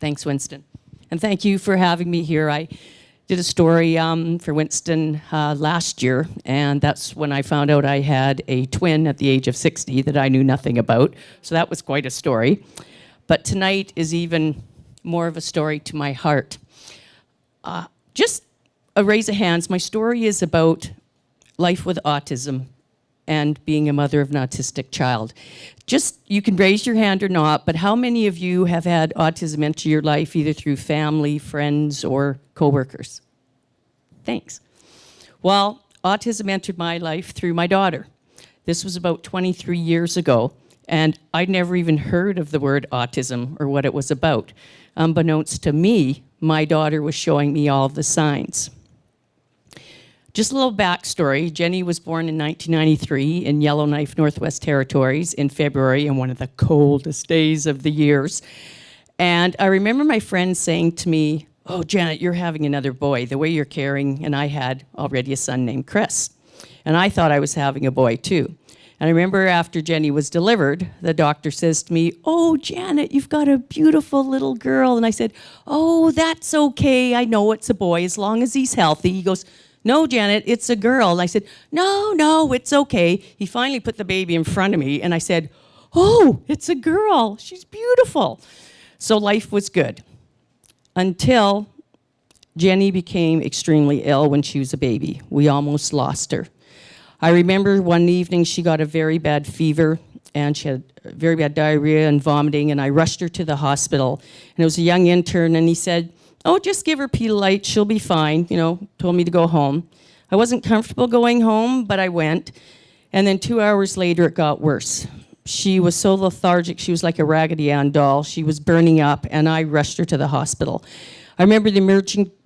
Thanks, Winston. And thank you for having me here. I did a story for Winston last year, and that's when I found out I had a twin at the age of 60 that I knew nothing about. So that was quite a story. But tonight is even more of a story to my heart. Just a raise of hands, my story is about life with autism and being a mother of an autistic child. Just, you can raise your hand or not, but how many of you have had autism enter your life either through family, friends, or coworkers? Thanks. Well, autism entered my life through my daughter. This was about 23 years ago, and I'd never even heard of the word autism or what it was about. Unbeknownst to me, my daughter was showing me all of the signs. Just a little backstory. Jenny was born in 1993 in Yellowknife, Northwest Territories in February, in one of the coldest days of the years. And I remember my friend saying to me, "Oh, Janet, you're having another boy, the way you're carrying," and I had already a son named Chris. And I thought I was having a boy too. And I remember after Jenny was delivered, the doctor says to me, "Oh, Janet, you've got a beautiful little girl." And I said, "Oh, that's okay. I know it's a boy as long as he's healthy." He goes, "No, Janet, it's a girl." And I said, No, it's okay." He finally put the baby in front of me, and I said, "Oh, it's a girl. She's beautiful." So life was good until Jenny became extremely ill when she was a baby. We almost lost her. I remember one evening she got a very bad fever, and she had very bad diarrhea and vomiting, and I rushed her to the hospital. And it was a young intern, and he said, "Oh, just give her Pedialyte, she'll be fine," told me to go home. I wasn't comfortable going home, but I went. And then 2 hours later, it got worse. She was so lethargic, she was like a Raggedy Ann doll. She was burning up, and I rushed her to the hospital. I remember the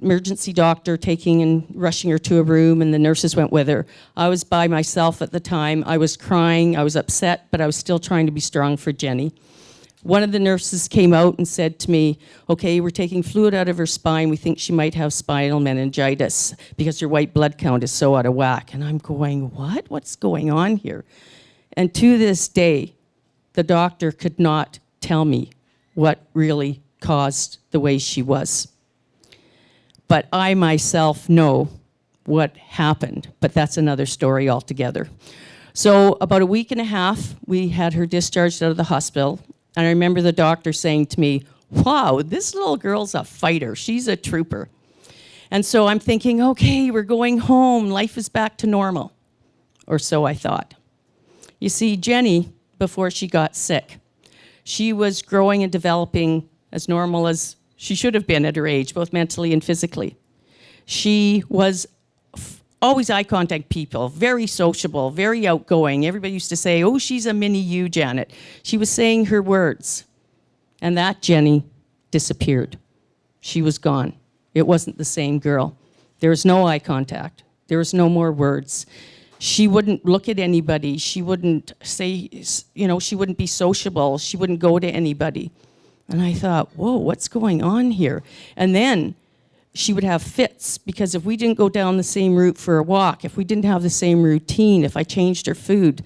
emergency doctor taking and rushing her to a room, and the nurses went with her. I was by myself at the time. I was crying, I was upset, but I was still trying to be strong for Jenny. One of the nurses came out and said to me, "Okay, we're taking fluid out of her spine. We think she might have spinal meningitis because her white blood count is so out of whack." And I'm going, what? What's going on here? And to this day, the doctor could not tell me what really caused the way she was. But I myself know what happened, but that's another story altogether. So about a week and a half, we had her discharged out of the hospital. And I remember the doctor saying to me, "Wow, this little girl's a fighter. She's a trooper." And so I'm thinking, okay, we're going home. Life is back to normal. Or so I thought. You see, Jenny, before she got sick, she was growing and developing as normal as she should have been at her age, both mentally and physically. She was always eye contact people, very sociable, very outgoing. Everybody used to say, "Oh, she's a mini you, Janet." She was saying her words. And that Jenny disappeared. She was gone. It wasn't the same girl. There was no eye contact. There was no more words. She wouldn't look at anybody. She wouldn't say, she wouldn't be sociable. She wouldn't go to anybody. And I thought, whoa, what's going on here? And then she would have fits, because if we didn't go down the same route for a walk, if we didn't have the same routine, if I changed her food,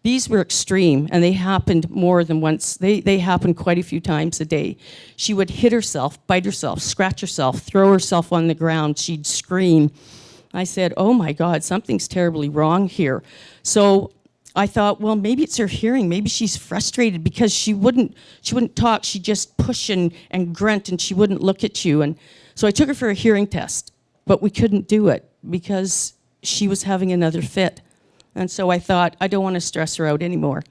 these were extreme, and they happened more than once. They happened quite a few times a day. She would hit herself, bite herself, scratch herself, throw herself on the ground. She'd scream. I said, "Oh my God, something's terribly wrong here." So I thought, well, maybe it's her hearing. Maybe she's frustrated because she wouldn't talk. She'd just push and grunt, and she wouldn't look at you. And so I took her for a hearing test, but we couldn't do it because she was having another fit. And so I thought, I don't want to stress her out anymore.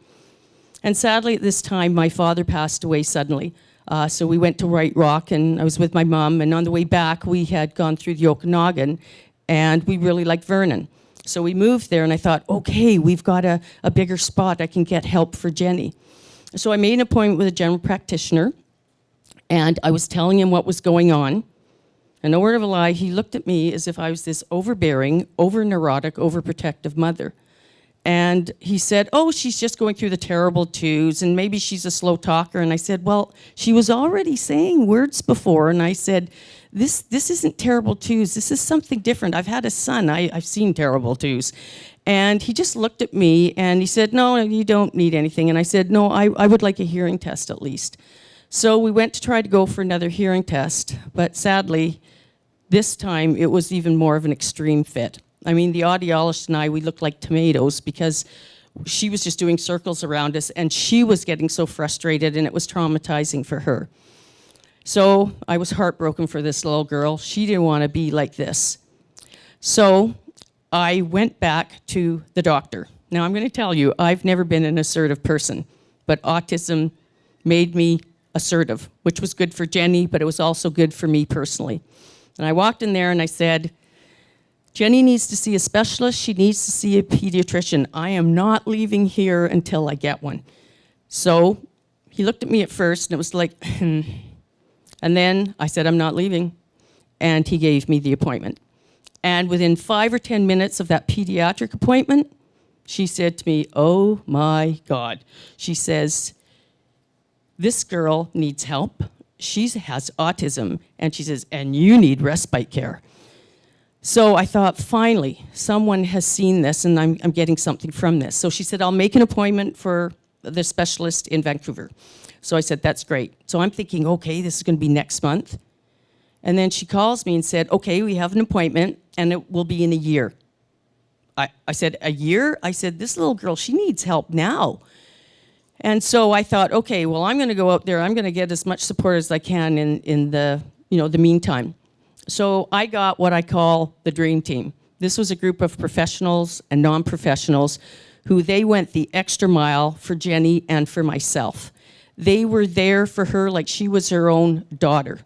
And sadly, at this time, my father passed away suddenly. So we went to White Rock, and I was with my mom. And on the way back, we had gone through the Okanagan, and we really liked Vernon. So we moved there, and I thought, okay, we've got a bigger spot. I can get help for Jenny. So I made an appointment with a general practitioner, and I was telling him what was going on. And no word of a lie, he looked at me as if I was this overbearing, over-neurotic, overprotective mother. And he said, oh, she's just going through the terrible twos, and maybe she's a slow talker. And I said, well, she was already saying words before. And I said, this isn't terrible twos. This is something different. I've had a son. I've seen terrible twos. And he just looked at me, and he said, no, you don't need anything. And I said, no, I would like a hearing test at least. So we went to try to go for another hearing test. But sadly, this time it was even more of an extreme fit. I mean, the audiologist and I, we looked like tomatoes because she was just doing circles around us, and she was getting so frustrated, and it was traumatizing for her. So I was heartbroken for this little girl. She didn't want to be like this. So I went back to the doctor. Now, I'm going to tell you, I've never been an assertive person, but autism made me assertive, which was good for Jenny, but it was also good for me personally. And I walked in there and I said, Jenny needs to see a specialist. She needs to see a pediatrician. I am not leaving here until I get one. So he looked at me at first, and it was like, And then I said, I'm not leaving. And he gave me the appointment. And within 5 or 10 minutes of that pediatric appointment, she said to me, oh my God. She says, this girl needs help. She has autism. And she says, and you need respite care. So I thought, finally, someone has seen this, and I'm getting something from this. So she said, I'll make an appointment for the specialist in Vancouver. So I said, that's great. So I'm thinking, okay, this is going to be next month. And then she calls me and said, okay, we have an appointment, and it will be in a year. I said, a year? I said, this little girl, she needs help now. And so I thought, okay, well, I'm going to go out there. I'm going to get as much support as I can in the meantime. So I got what I call the dream team. This was a group of professionals and non-professionals who they went the extra mile for Jenny and for myself. They were there for her like she was her own daughter.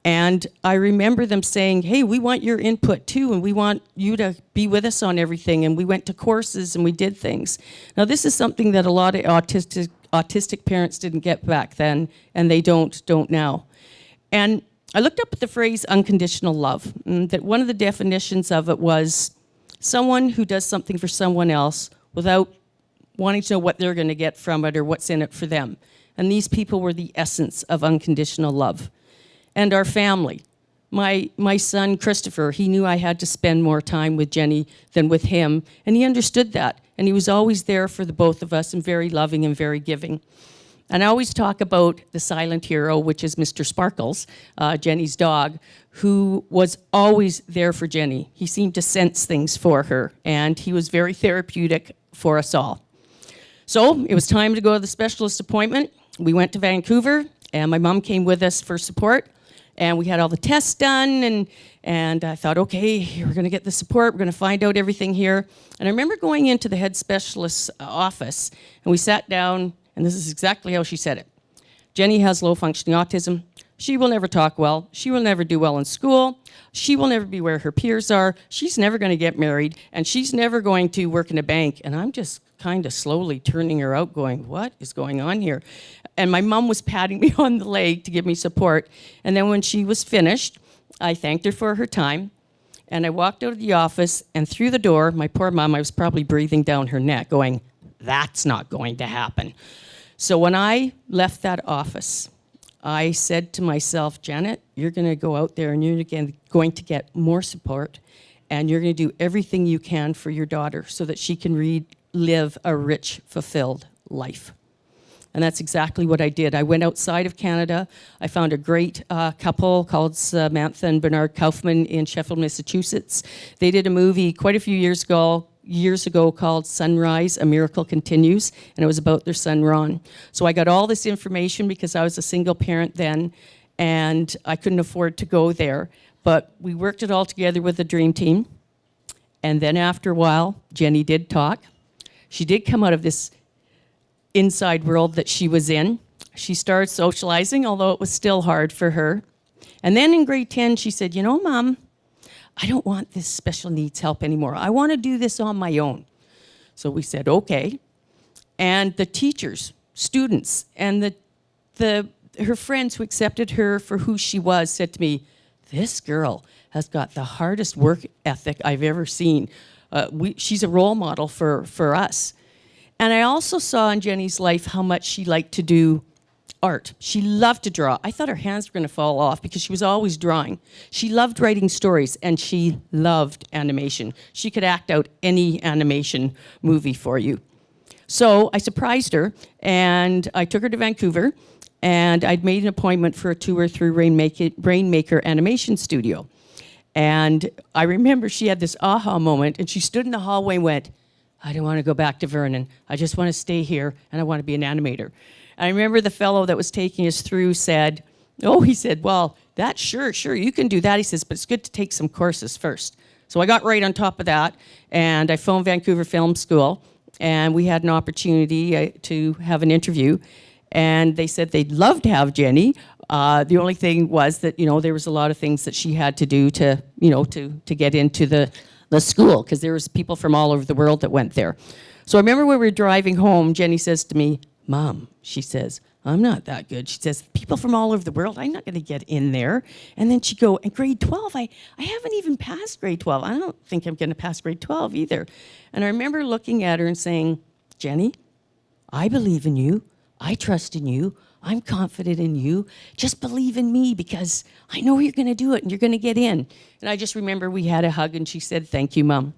And I remember them saying, hey, we want your input too, and we want you to be with us on everything. And we went to courses and we did things. Now, this is something that a lot of autistic parents didn't get back then, and they don't now. And I looked up at the phrase unconditional love, and that one of the definitions of it was someone who does something for someone else without wanting to know what they're going to get from it or what's in it for them. And these people were the essence of unconditional love. And our family. My son, Christopher, he knew I had to spend more time with Jenny than with him, and he understood that. And he was always there for the both of us, and very loving and very giving. And I always talk about the silent hero, which is Mr. Sparkles, Jenny's dog, who was always there for Jenny. He seemed to sense things for her, and he was very therapeutic for us all. So it was time to go to the specialist appointment. We went to Vancouver, and my mom came with us for support. And we had all the tests done, and I thought, okay, we're going to get the support. We're going to find out everything here. And I remember going into the head specialist's office, and we sat down, and this is exactly how she said it. Jenny has low-functioning autism. She will never talk well. She will never do well in school. She will never be where her peers are. She's never going to get married, and she's never going to work in a bank. And I'm just kind of slowly turning her out, going, what is going on here? And my mom was patting me on the leg to give me support. And then when she was finished, I thanked her for her time. And I walked out of the office, and through the door, my poor mom, I was probably breathing down her neck, going, that's not going to happen. So when I left that office, I said to myself, Janet, you're going to go out there and you're going to get more support, and you're going to do everything you can for your daughter so that she can live a rich, fulfilled life. And that's exactly what I did. I went outside of Canada. I found a great couple called Samantha and Bernard Kaufman in Sheffield, Massachusetts. They did a movie quite a few years ago called Sunrise, A Miracle Continues, and it was about their son, Ron. So I got all this information because I was a single parent then, and I couldn't afford to go there. But we worked it all together with the dream team. And then after a while, Jenny did talk. She did come out of this inside world that she was in. She started socializing, although it was still hard for her. And then in grade 10, she said, you know, Mom, I don't want this special needs help anymore. I want to do this on my own. So we said, okay. And the teachers, students, and her friends who accepted her for who she was said to me, this girl has got the hardest work ethic I've ever seen. she's a role model for us. And I also saw in Jenny's life how much she liked to do art. She loved to draw. I thought her hands were going to fall off because she was always drawing. She loved writing stories, and she loved animation. She could act out any animation movie for you. So I surprised her, and I took her to Vancouver, and I'd made an appointment for a tour through Rainmaker Animation Studio. And I remember she had this aha moment, and she stood in the hallway and went, I don't want to go back to Vernon. I just want to stay here, and I want to be an animator. And I remember the fellow that was taking us through said, he said, well, that's sure, you can do that. He says, but it's good to take some courses first. So I got right on top of that, and I phoned Vancouver Film School, and we had an opportunity to have an interview. And they said they'd love to have Jenny. The only thing was that, there was a lot of things that she had to do to get into the school, because there was people from all over the world that went there. So I remember when we were driving home, Jenny says to me, Mom, she says, I'm not that good. She says, people from all over the world, I'm not going to get in there. And then she'd go, and grade 12, I haven't even passed grade 12. I don't think I'm going to pass grade 12 either. And I remember looking at her and saying, Jenny, I believe in you. I trust in you. I'm confident in you. Just believe in me, because I know you're going to do it and you're going to get in. And I just remember we had a hug, and she said, thank you, Mom.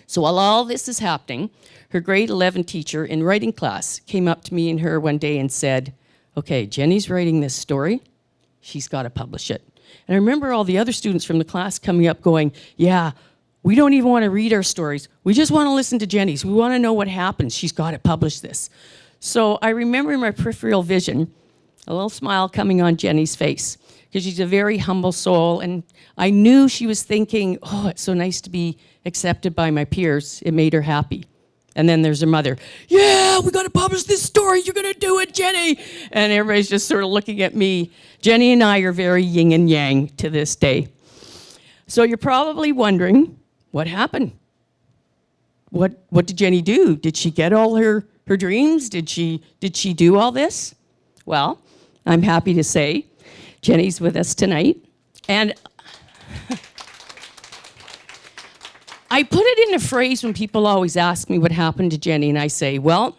So while all this is happening, her grade 11 teacher in writing class came up to me and her one day and said, okay, Jenny's writing this story. She's got to publish it. And I remember all the other students from the class coming up going, yeah, we don't even want to read our stories. We just want to listen to Jenny's. We want to know what happens. She's got to publish this. So I remember in my peripheral vision, a little smile coming on Jenny's face, because she's a very humble soul, and I knew she was thinking, it's so nice to be accepted by my peers. It made her happy. And then there's her mother, yeah, we got to publish this story. You're going to do it, Jenny. And everybody's just sort of looking at me. Jenny and I are very yin and yang to this day. So you're probably wondering, what happened? What did Jenny do? Did she get all her dreams? Did she do all this? Well, I'm happy to say Jenny's with us tonight. And I put it in a phrase when people always ask me what happened to Jenny, and I say, well,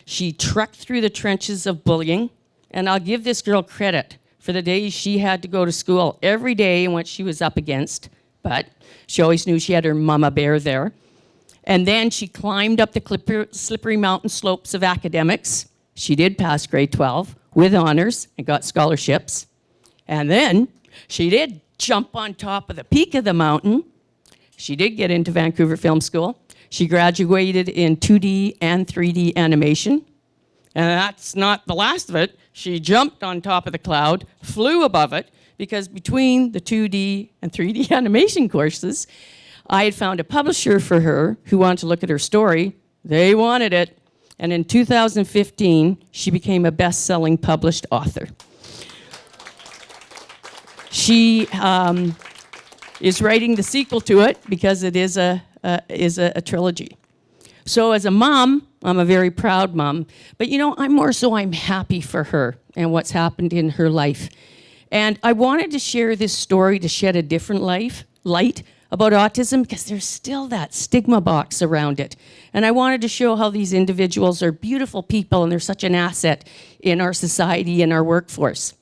she trekked through the trenches of bullying, and I'll give this girl credit for the days she had to go to school every day and what she was up against, but she always knew she had her mama bear there. And then she climbed up the slippery mountain slopes of academics. She did pass grade 12 with honors and got scholarships. And then she did jump on top of the peak of the mountain. She did get into Vancouver Film School. She graduated in 2D and 3D animation. And that's not the last of it. She jumped on top of the cloud, flew above it, because between the 2D and 3D animation courses, I had found a publisher for her who wanted to look at her story. They wanted it. And in 2015, she became a best-selling published author. She is writing the sequel to it because it is a trilogy. So as a mom, I'm a very proud mom. But I'm happy for her and what's happened in her life. And I wanted to share this story to shed a different light about autism, because there's still that stigma box around it. And I wanted to show how these individuals are beautiful people, and they're such an asset in our society and our workforce.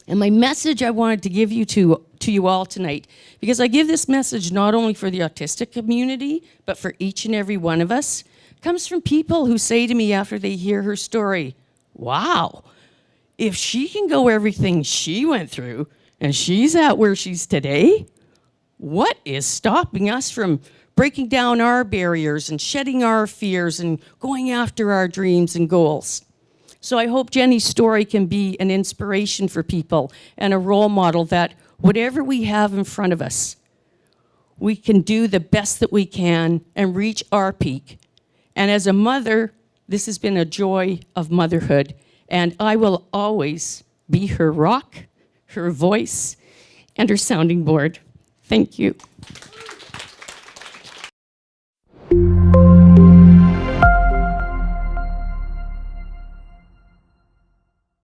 And my message I wanted to give to you all tonight, because I give this message not only for the autistic community, but for each and every one of us, comes from people who say to me after they hear her story, wow, if she can go everything she went through and she's at where she's today, what is stopping us from breaking down our barriers and shedding our fears and going after our dreams and goals? So I hope Jenny's story can be an inspiration for people and a role model that whatever we have in front of us, we can do the best that we can and reach our peak. And as a mother, this has been a joy of motherhood, and I will always be her rock, her voice, and her sounding board. Thank you.